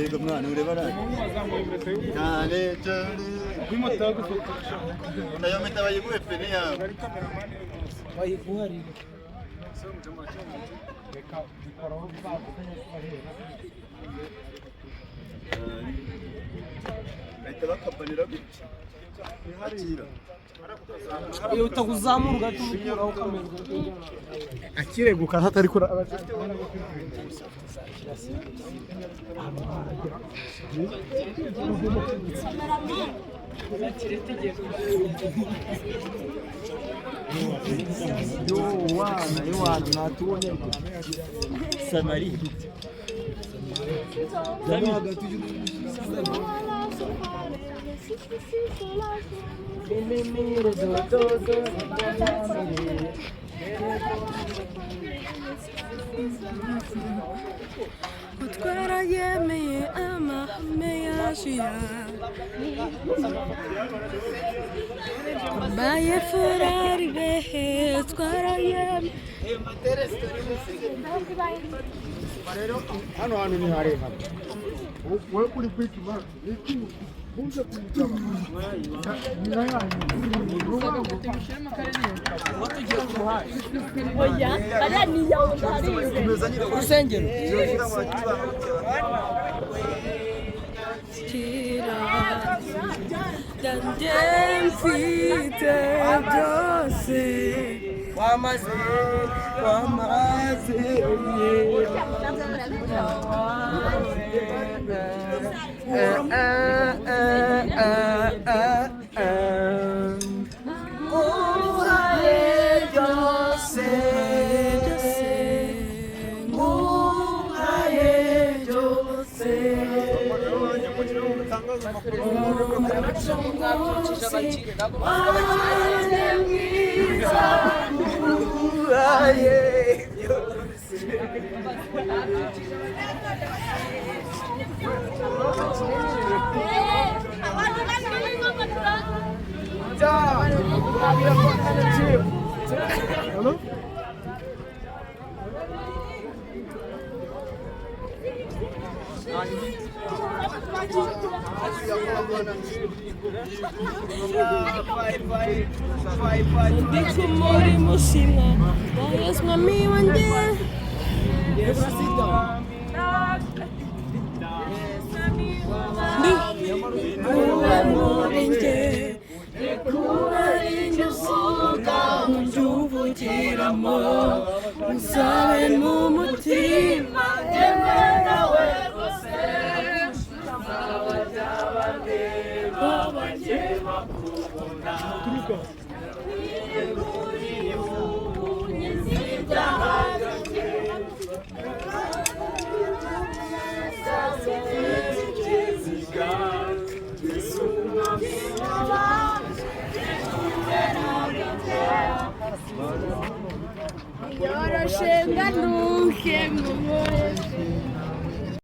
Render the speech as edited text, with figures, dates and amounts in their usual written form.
Ego mwana ureba rani cyane cyane unayometa bayiguhe pene yawe bayiguhari bahita bakapanira gutya akira iyo utaguzamura ugatumukuraho ukamenya akireguka hatari kura Yowana natuone Samari Utwara yemeye amahame yashiya Baye furari behe utwara yemeye hano hantu ni harehare wowe uri kwituma bunze kumutama Oya, ariya ni yawe ntarize urusengero Kira Dande mfite byose wamaze Bikumuri musina Yes mami wanje Kuwa murinje Kuwa rinje suga Unjuvukiramo Unsabe mu mutima Jemwe nawe rwose Yoroshenga nuke mu